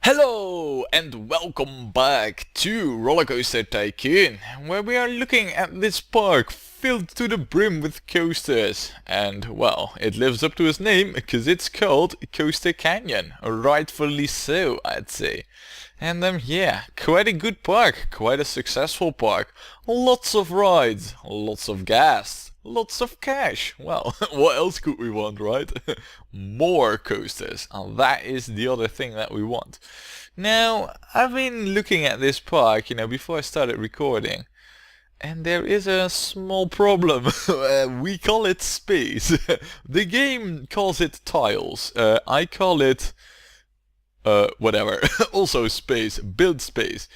Hello and welcome back to Rollercoaster Tycoon, where we are looking at this park filled to the brim with coasters. And well, it lives up to its name because it's called Coaster Canyon, rightfully so, I'd say. And yeah, quite a good park, quite a successful park. Lots of rides, lots of gas, lots of cash. Well, what else could we want, right? More coasters. And that is the other thing that we want. Now, I've been looking at this park, before I started recording. And there is a small problem. We call it space. The game calls it tiles. I call it whatever. Also space, build space.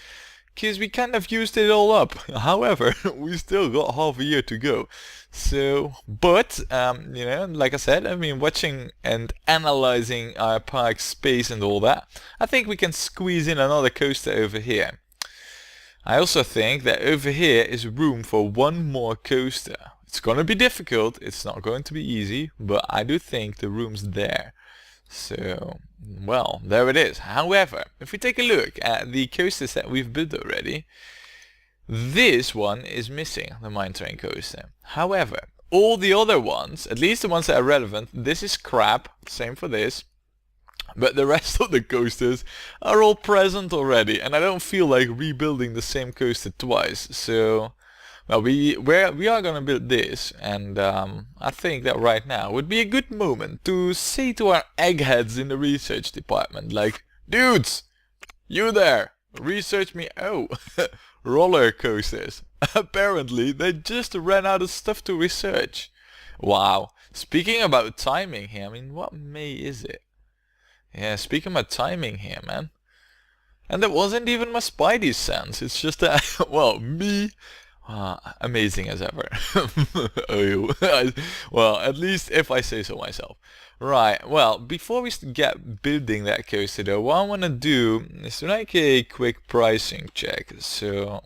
Because we kind of used it all up. However, we still got half a year to go. So, but, like I said, I've been watching and analyzing our park space and all that. I think we can squeeze in another coaster over here. I also think that over here is room for one more coaster. It's gonna be difficult, it's not going to be easy, but I do think the room's there. So, well, there it is. However, if we take a look at the coasters that we've built already, this one is missing, the mine train coaster. However, all the other ones, at least the ones that are relevant, this is crap, same for this. But the rest of the coasters are all present already, and I don't feel like rebuilding the same coaster twice. So, well, we are gonna build this, and I think that right now would be a good moment to say to our eggheads in the research department, like, dudes, you there, research me. Oh, roller coasters. Apparently, they just ran out of stuff to research. Wow. Speaking about timing here, I mean, what May is it? Yeah, speaking about timing here, man. And that wasn't even my Spidey sense. It's just that, well, me, amazing as ever. Oh, well, at least if I say so myself. Right, well, before we get building that coaster though, what I want to do is to make a quick pricing check. So,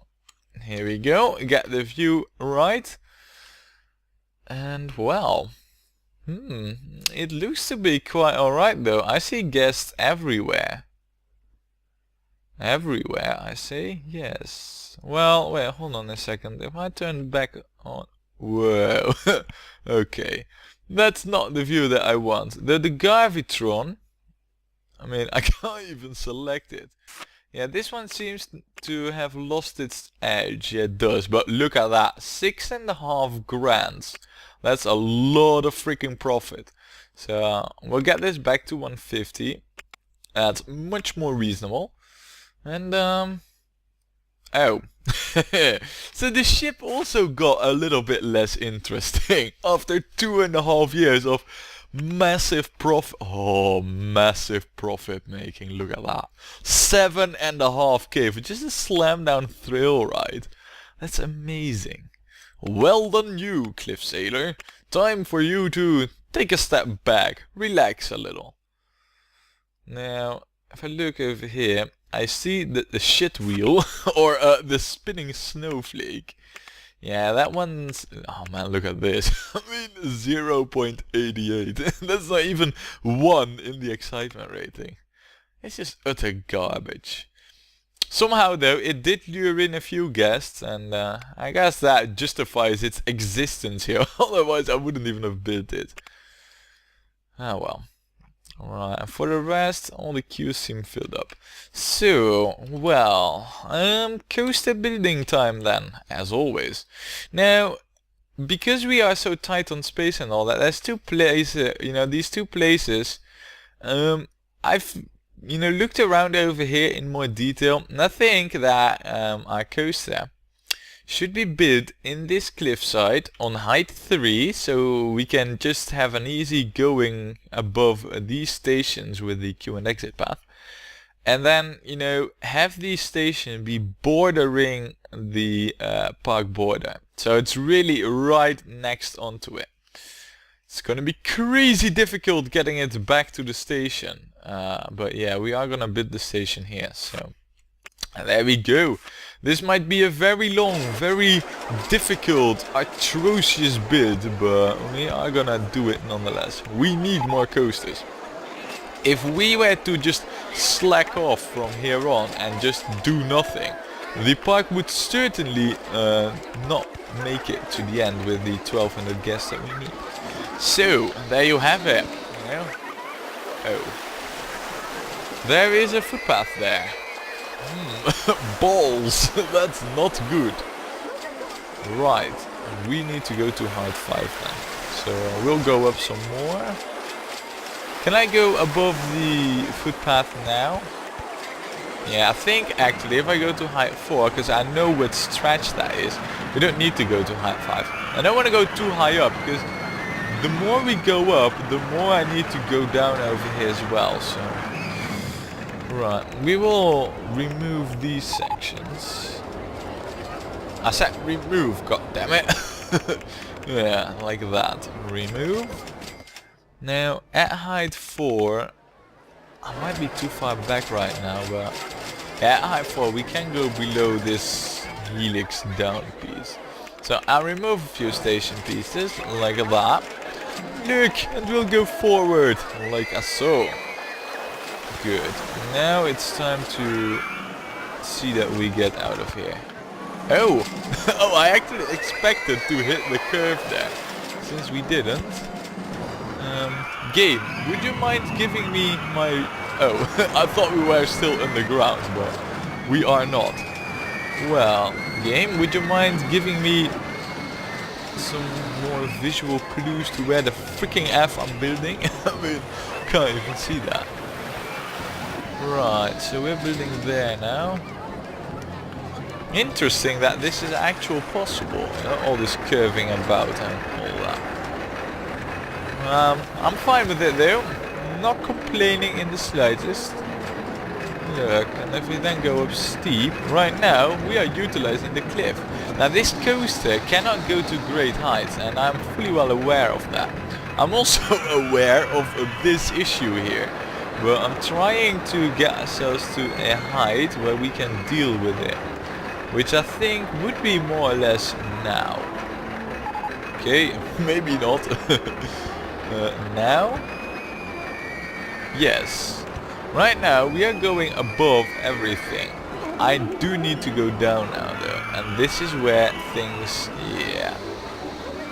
here we go, get the view right. And well, it looks to be quite alright though. I see guests everywhere. Everywhere, I see, yes. Well, wait, hold on a second. If I turn back on... Whoa. Okay. That's not the view that I want. The Garvitron, I mean, I can't even select it. Yeah, this one seems to have lost its edge. Yeah, it does. But look at that. 6.5 grand. That's a lot of freaking profit. So, we'll get this back to 150. That's much more reasonable. And, oh. So the ship also got a little bit less interesting after 2.5 years of massive profit. Oh, massive profit making. Look at that. 7.5k for just a slam down thrill ride. That's amazing. Well done you, Cliff Sailor. Time for you to take a step back. Relax a little. Now, if I look over here, I see the shit wheel, or the spinning snowflake. Yeah, that one's... Oh man, look at this. I mean, 0.88. That's not even 1 in the excitement rating. It's just utter garbage. Somehow though, it did lure in a few guests, and I guess that justifies its existence here. Otherwise I wouldn't even have built it. Ah well. Alright, and for the rest, all the queues seem filled up. So, well, coaster building time then, as always. Now, because we are so tight on space and all that, there's two places, these two places, I've, looked around over here in more detail, and I think that our coaster should be built in this cliffside on height 3, so we can just have an easy going above these stations with the queue and exit path. And then, have these stations be bordering the park border. So it's really right next onto it. It's gonna be crazy difficult getting it back to the station. But yeah, we are gonna build the station here, so... And there we go. This might be a very long, very difficult, atrocious build, but we are gonna do it nonetheless. We need more coasters. If we were to just slack off from here on and just do nothing, the park would certainly not make it to the end with the 1200 guests that we need. So, there you have it. Oh. There is a footpath there. Balls! That's not good. Right. We need to go to height 5 then. So, we'll go up some more. Can I go above the footpath now? Yeah, I think actually if I go to height 4, because I know what stretch that is, we don't need to go to height 5. I don't want to go too high up, because the more we go up, the more I need to go down over here as well. So, right, we will remove these sections. I said remove, goddammit. Yeah, like that. Remove. Now, at height 4, I might be too far back right now, but at height 4 we can go below this helix down piece. So I'll remove a few station pieces, like that. Look, and we'll go forward, like so. Good. Now it's time to see that we get out of here. Oh! Oh, I actually expected to hit the curve there, since we didn't. Game, would you mind giving me my... Oh, I thought we were still underground, but we are not. Well, game, would you mind giving me some more visual clues to where the freaking F I'm building? I mean, can't even see that. Right, so we're building there now. Interesting that this is actually possible, you know, all this curving about and all that. I'm fine with it though, not complaining in the slightest. Look, and if we then go up steep, right now we are utilizing the cliff. Now this coaster cannot go to great heights, and I'm fully well aware of that. I'm also aware of this issue here, but I'm trying to get ourselves to a height where we can deal with it, which I think would be more or less now. Okay, maybe not. Now? Yes. Right now we are going above everything. I do need to go down now though, and this is where things, yeah.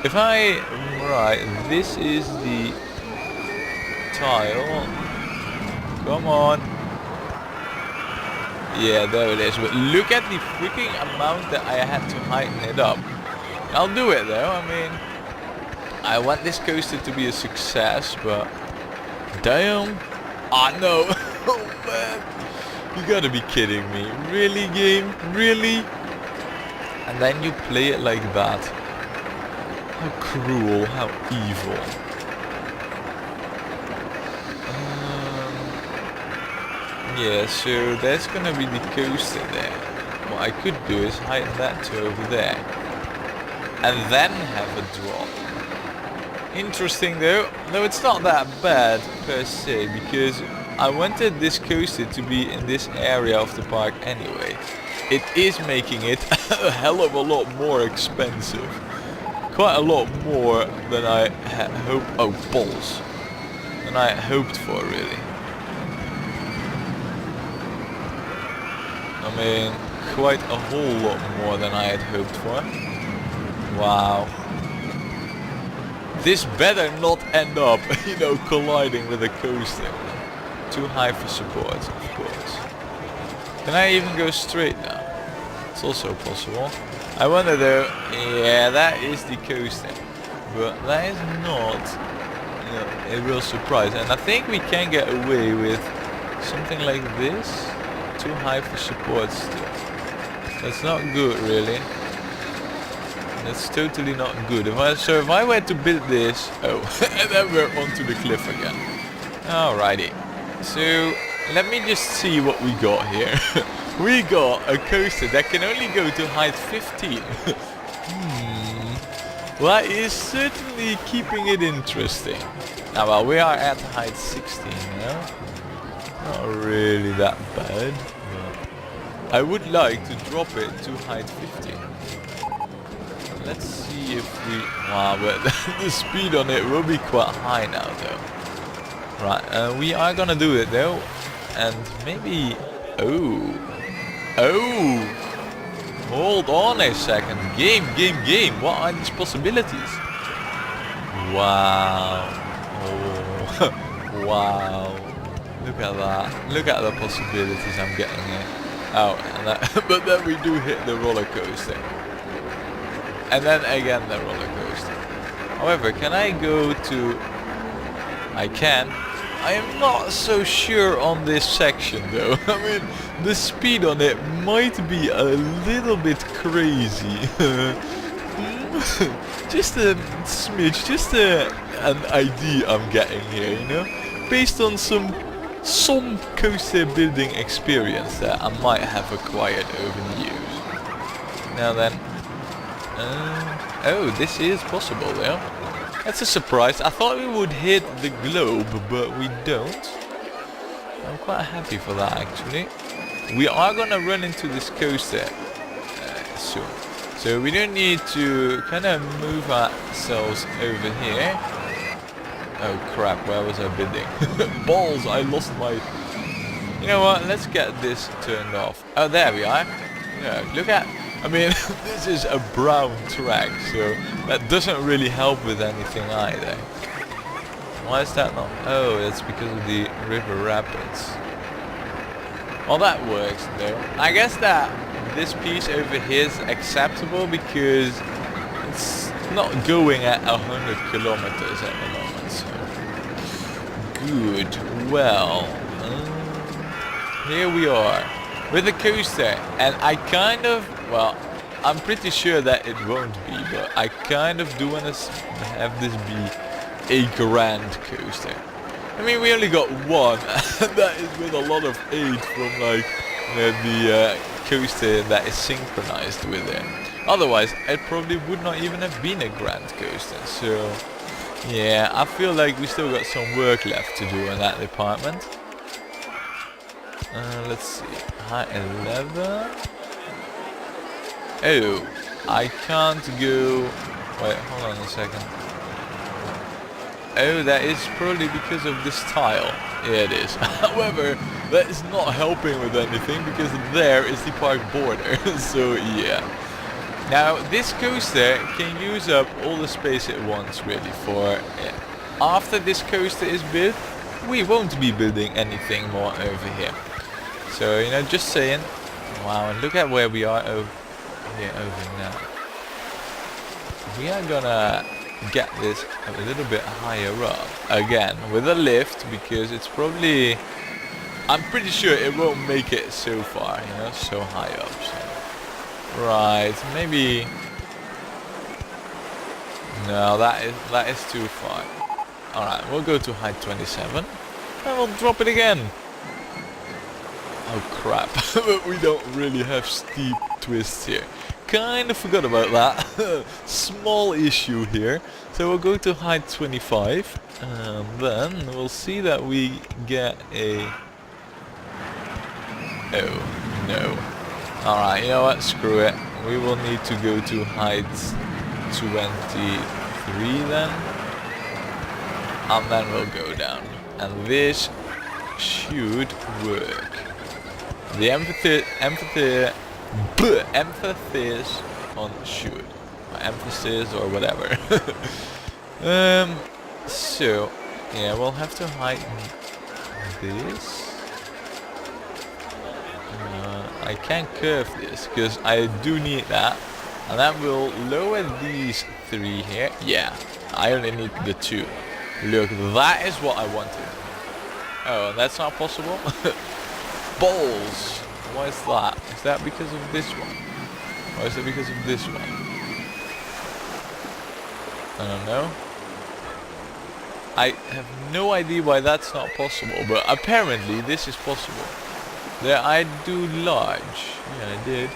If I, right, this is the tile. Come on. Yeah, there it is. But look at the freaking amount that I had to heighten it up. I'll do it though, I mean, I want this coaster to be a success, but damn. Ah no. Oh man. You gotta be kidding me. Really, game? Really? And then you play it like that. How cruel, how evil. Yeah, so that's gonna be the coaster there. What I could do is hide that to over there. And then have a drop. Interesting though. No, it's not that bad per se, because I wanted this coaster to be in this area of the park anyway. It is making it a hell of a lot more expensive. Quite a lot more than I hoped. Oh, balls. Than I hoped for, really. I mean, quite a whole lot more than I had hoped for. Wow. This better not end up, you know, colliding with a coaster. Too high for support, of course. Can I even go straight now? It's also possible. I wonder though, yeah, that is the coaster. But that is not, you know, a real surprise. And I think we can get away with something like this. Too high for support still. That's not good, really. That's totally not good. So if I were to build this... Oh, and then we're onto the cliff again. Alrighty. So, let me just see what we got here. We got a coaster that can only go to height 15. Well, that is certainly keeping it interesting. Now, well, we are at height 16 now. Not really that bad. But I would like to drop it to height 15. Let's see if we... Wow, but the speed on it will be quite high now though. Right, we are gonna do it though. And maybe... Oh. Hold on a second. Game. What are these possibilities? Wow. Oh. Wow. Look at that. Look at the possibilities I'm getting here. Oh, and that, but then we do hit the roller coaster. And then again the roller coaster. However, can I go to... I can. I am not so sure on this section though. I mean, the speed on it might be a little bit crazy. Just a smidge, just an idea I'm getting here, you know? Based on some coaster building experience that I might have acquired over the years. Now then. Oh, this is possible though. That's a surprise. I thought we would hit the globe, but we don't. I'm quite happy for that actually. We are gonna run into this coaster soon. So we don't need to kind of move ourselves over here. Oh crap, where was I bidding? Balls, I lost my... You know what, let's get this turned off. Oh, there we are. Yeah, look at... I mean, this is a brown track, so that doesn't really help with anything either. Why is that not? Oh, it's because of the river rapids. Well, that works though. I guess that this piece over here is acceptable because it's not going at 100 kilometers at the moment, so... Good. Well, here we are with the coaster, and I kind of... Well, I'm pretty sure that it won't be, but I kind of do want to have this be a grand coaster. I mean, we only got one, and that is with a lot of aid from, like, you know, the coaster that is synchronized with it. Otherwise, it probably would not even have been a grand coaster. So, yeah, I feel like we still got some work left to do in that department. Let's see, height 11. Oh, I can't go... Wait, hold on a second. Oh, that is probably because of this tile. Yeah, it is. However, that is not helping with anything because there is the park border. So, yeah. Now, this coaster can use up all the space it wants, really, for it. After this coaster is built, we won't be building anything more over here. So, you know, just saying. Wow, and look at where we are over now. We are gonna get this a little bit higher up again with a lift because it's probably... I'm pretty sure it won't make it so far, you know, so high up. So. Right, maybe... No, that is too far. Alright, we'll go to height 27 and we'll drop it again. Oh crap, but we don't really have steep twists here. Kind of forgot about that. Small issue here. So we'll go to height 25 and then we'll see that we get a... Oh, no. Alright, you know what, screw it. We will need to go to height 23 then. And then we'll go down. And this should work. The emphasis on should. Or emphasis or whatever. So, yeah, we'll have to heighten this. I can curve this because I do need that. And then we'll lower these three here. Yeah, I only need the two. Look, that is what I wanted. Oh, that's not possible? Balls! Why is that? Is that because of this one? Or is it because of this one? I don't know. I have no idea why that's not possible, but apparently this is possible. There I do large. Yeah, I did.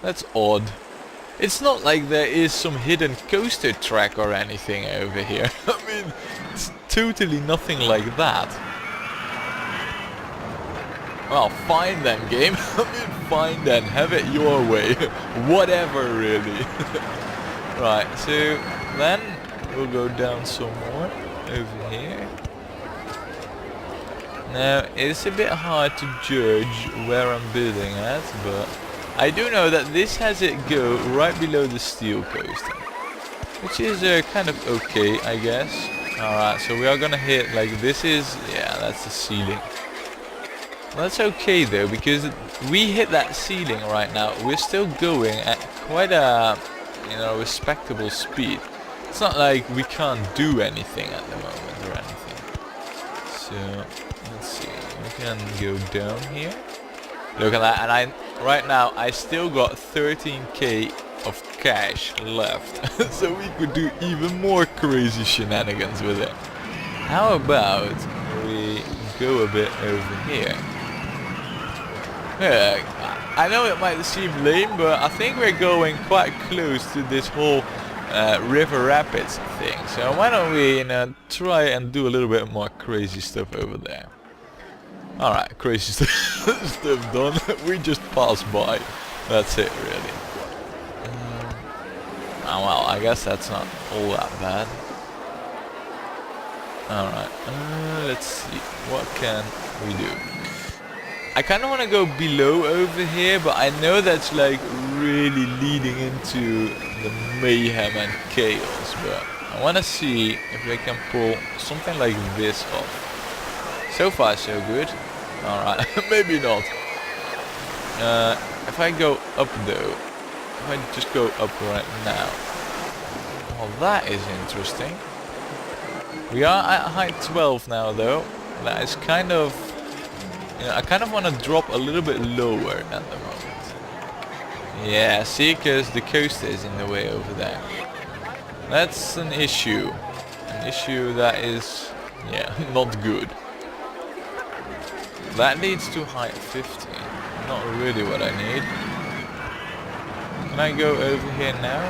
That's odd. It's not like there is some hidden coaster track or anything over here. I mean, it's totally nothing like that. Well, fine then, game. I mean, fine then. Have it your way. Whatever, really. Right, so then we'll go down some more over here. Now, it's a bit hard to judge where I'm building at, but I do know that this has it go right below the steel coaster, which is kind of okay, I guess. Alright, so we are gonna hit, like, this is, yeah, that's the ceiling. That's okay though, because we hit that ceiling right now. We're still going at quite a, you know, respectable speed. It's not like we can't do anything at the moment or anything. So, let's see, we can go down here. Look at that, and right now I still got 13k of cash left. So we could do even more crazy shenanigans with it. How about we go a bit over here? Yeah, I know it might seem lame, but I think we're going quite close to this whole river rapids thing. So why don't we, you know, try and do a little bit more crazy stuff over there. Alright, crazy stuff done. We just passed by. That's it, really. Oh well, I guess that's not all that bad. Alright, let's see. What can we do? I kind of want to go below over here, but I know that's like really leading into the mayhem and chaos. But I want to see if I can pull something like this off. So far so good. Alright, maybe not. If I go up though, if I just go up right now. Well, that is interesting. We are at height 12 now though. That is kind of... You know, I kind of want to drop a little bit lower at the moment. Yeah, see, because the coaster is in the way over there. That's an issue. An issue that is, yeah, not good. That leads to height 50. Not really what I need. Can I go over here now?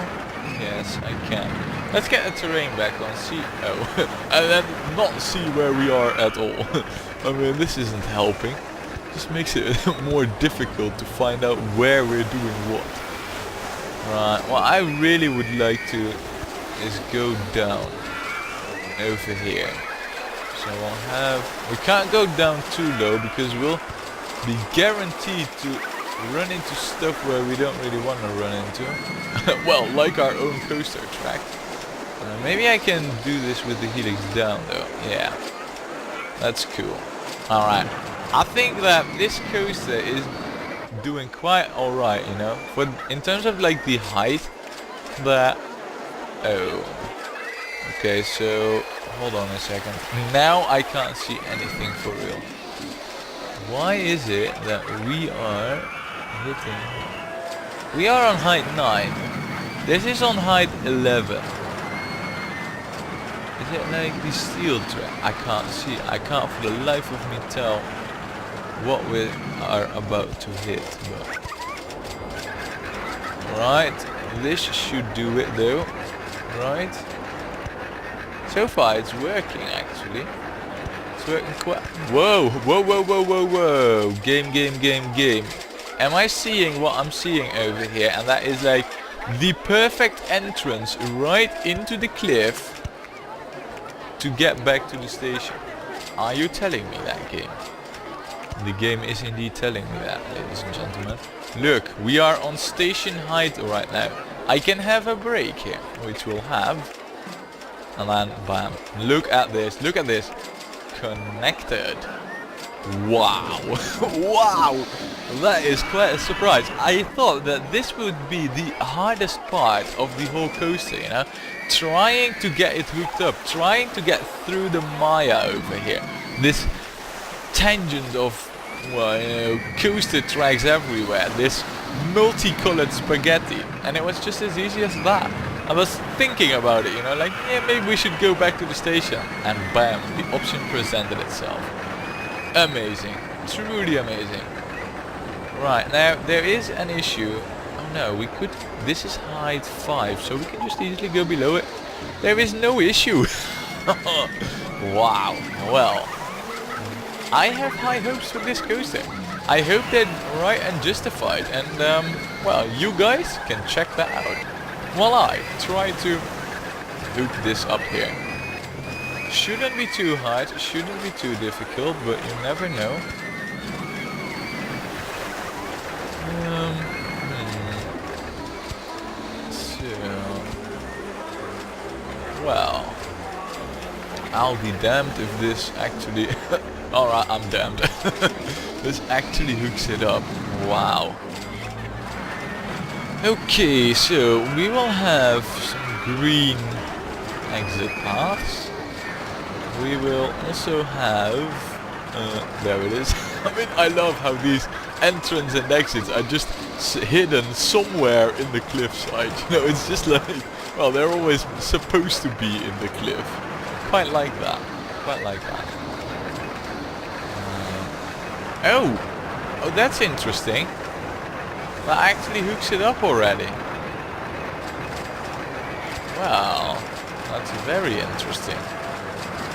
Yes, I can. Let's get the terrain back on. See, oh, and then not see where we are at all. I mean, this isn't helping. Just makes it more difficult to find out where we're doing what. Right, what I really would like to is go down over here. So we'll have... We can't go down too low because we'll be guaranteed to run into stuff where we don't really want to run into. Well, like our own coaster track. Maybe I can do this with the helix down though. Yeah, that's cool. Alright, I think that this coaster is doing quite alright, you know. But in terms of like the height, that... Oh. Okay, so hold on a second. Now I can't see anything for real. Why is it that we are hitting... We are on height 9. This is on height 11. Is it like the steel track? I can't see. I can't for the life of me tell what we are about to hit. But right, this should do it though. Right. So far it's working actually. It's working quite... Whoa, whoa, whoa, whoa, whoa, whoa. Game. Am I seeing what I'm seeing over here? And that is like the perfect entrance right into the cliff to get back to the station. Are you telling me that, game? The game is indeed telling me that, ladies and gentlemen. Look, we are on station height right now. I can have a break here, which we'll have. And then, bam. Look at this, look at this. Connected. Wow. Wow. That is quite a surprise. I thought that this would be the hardest part of the whole coaster, you know. Trying to get it hooked up. Trying to get through the Maya over here. This tangent of, well, you know, coaster tracks everywhere. This multicolored spaghetti. And it was just as easy as that. I was thinking about it, you know, like, yeah, maybe we should go back to the station. And bam, the option presented itself. Amazing. Truly amazing. Right, now there is an issue. Oh no, we could... This is height 5, so we can just easily go below it. There is no issue. Wow. Well, I have high hopes for this coaster. I hope they're right and justified. And, well, you guys can check that out while I try to hook this up here. Shouldn't be too hard, shouldn't be too difficult, but you never know. Well, I'll be damned if this actually... Alright, I'm damned. This actually hooks it up. Wow. Okay, so we will have some green exit paths. We will also have... there it is. I mean, I love how these entrance and exits are just hidden somewhere in the cliffside. You know, it's just like... Well, they're always supposed to be in the cliff. Quite like that. Quite like that. Oh, that's interesting. That actually hooks it up already. Well, that's very interesting.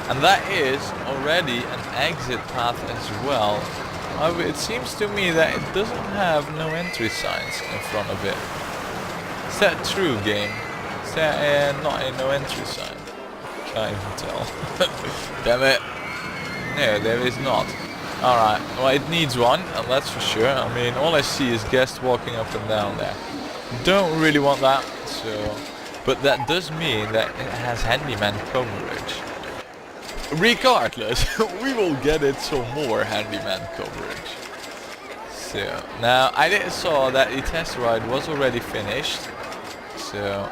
And that is already an exit path as well. However, it seems to me that it doesn't have no entry signs in front of it. Is that true, game? Is that not a no entry sign? Can't even tell. Damn it. No, there is not. Alright, well it needs one, and that's for sure. I mean, all I see is guests walking up and down there. Don't really want that, so... But that does mean that it has handyman coverage. Regardless, we will get it some more handyman coverage. So, now I saw that the test ride was already finished. So,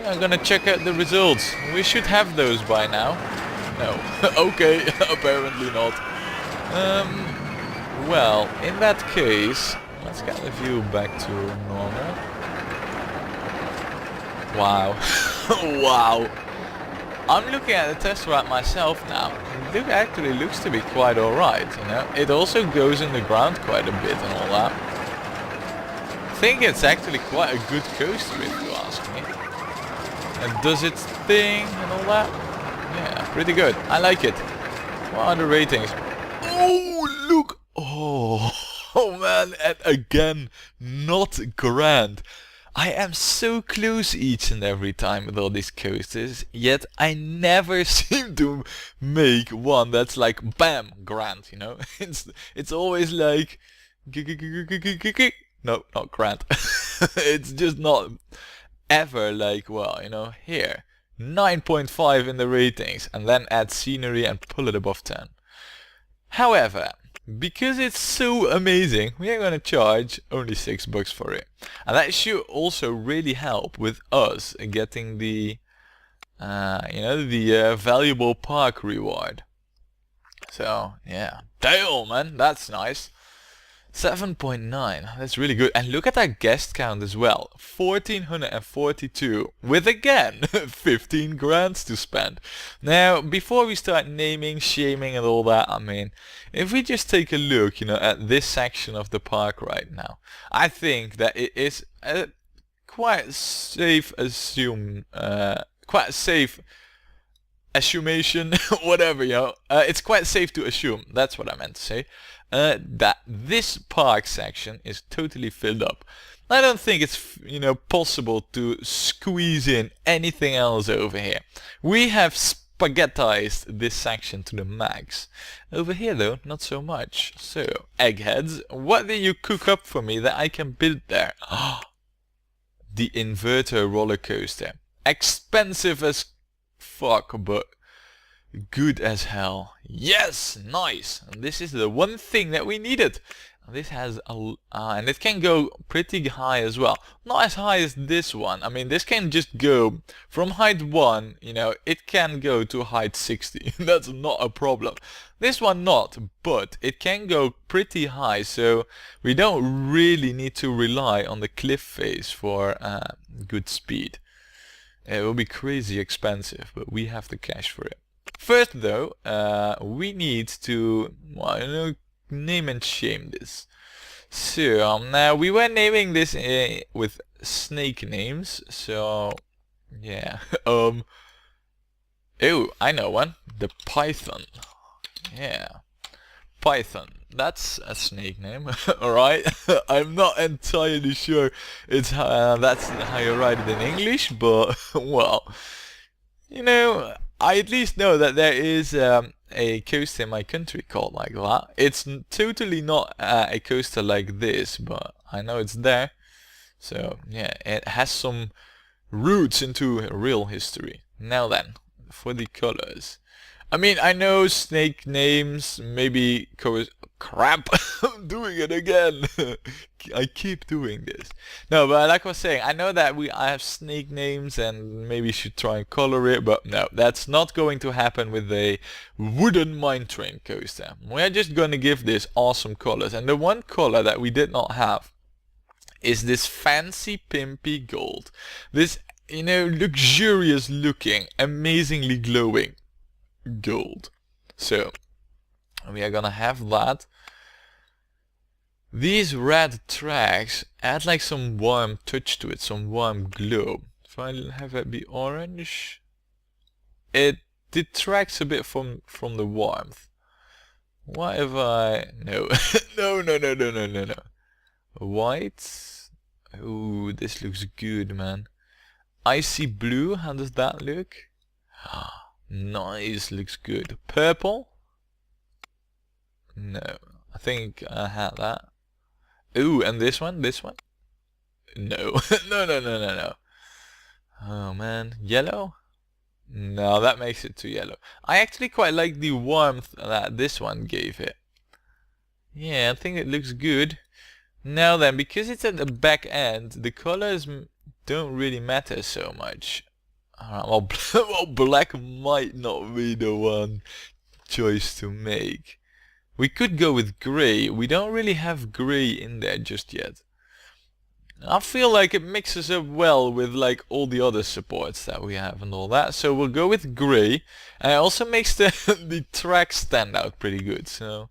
I'm gonna check out the results. We should have those by now. No. Okay, apparently not. Well, in that case, let's get the view back to normal. Wow. Wow. I'm looking at the test ride myself now. It actually looks to be quite alright, you know. It also goes in the ground quite a bit and all that. I think it's actually quite a good coaster if you ask me. It does its thing and all that. Yeah, pretty good. I like it. What are the ratings? Oh, look! Oh, oh man, and again, not grand. I am so close each and every time with all these coasters, yet I never seem to make one that's like bam, grand, you know? It's always like no, not grand. It's just not ever like, well, you know, here 9.5 in the ratings, and then add scenery and pull it above 10. However, because it's so amazing, we are gonna charge only $6 for it, and that should also really help with us getting the, you know, the valuable park reward. So yeah, damn man, that's nice. 7.9, that's really good. And look at that guest count as well, 1442, with again 15 grand to spend. Now, before we start naming, shaming and all that, I mean, if we just take a look, you know, at this section of the park right now, I think that it is quite safe assumation, whatever, you know, it's quite safe to assume, that's what I meant to say, that this park section is totally filled up. I don't think it's, you know, possible to squeeze in anything else over here. We have spaghettized this section to the max. Over here though, not so much. So, eggheads, what did you cook up for me that I can build there? The inverter roller coaster. Expensive as fuck, but good as hell. Yes, nice. And this is the one thing that we needed. This has a and it can go pretty high as well. Not as high as this one. I mean, this can just go from height 1, you know, it can go to height 60. That's not a problem. This one not, but it can go pretty high, so we don't really need to rely on the cliff face for good speed. It will be crazy expensive, but we have the cash for it. First though, we need to, well, you know, name and shame this. So now we were naming this with snake names, so yeah. Oh, I know one. The Python. Yeah, Python. That's a snake name. Alright. I'm not entirely sure it's that's how you write it in English, but well, you know, I at least know that there is a coaster in my country called like that. It's totally not a coaster like this, but I know it's there. So yeah, it has some roots into real history. Now then, for the colors. I mean, I know snake names, maybe crap, I'm doing it again. I keep doing this. No, but like I was saying, I know that I have snake names and maybe should try and color it, but no, that's not going to happen with a wooden mine train coaster. We're just going to give this awesome colors. And the one color that we did not have is this fancy pimpy gold. This, you know, luxurious looking, amazingly glowing gold. So we are gonna have that. These red tracks add like some warm touch to it, some warm glow. If I have it be orange, it detracts a bit from the warmth. What if I no no white? Ooh, this looks good, man. Icy blue, how does that look? Nice, looks good. Purple? No, I think I had that. Ooh, and this one? This one? No, no. Oh man, yellow? No, that makes it too yellow. I actually quite like the warmth that this one gave it. Yeah, I think it looks good. Now then, because it's at the back end, the colors don't really matter so much. Well, well, black might not be the one choice to make. We could go with grey. We don't really have grey in there just yet. I feel like it mixes up well with like all the other supports that we have and all that. So we'll go with grey. And it also makes the, the track stand out pretty good. So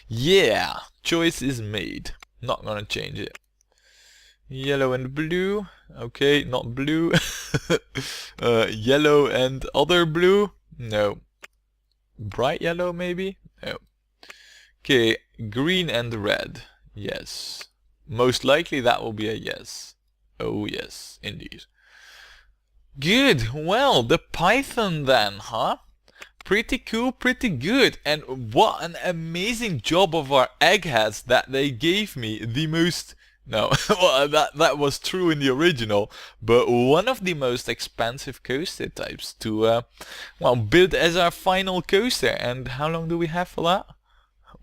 yeah, choice is made. Not gonna change it. Yellow and blue. Okay, not blue. Yellow and other blue. No. Bright yellow maybe? No. Okay, green and red. Yes. Most likely that will be a yes. Oh yes, indeed. Good. Well, the Python then, huh? Pretty cool, pretty good. And what an amazing job of our eggheads that they gave me the most... No, well, that was true in the original, but one of the most expensive coaster types to, well, build as our final coaster. And how long do we have for that?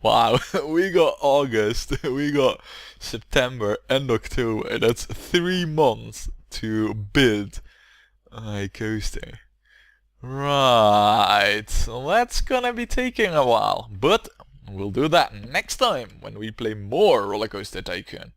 Wow, we got August, we got September and October. That's 3 months to build a coaster. Right, so that's gonna be taking a while, but we'll do that next time when we play more Rollercoaster Tycoon.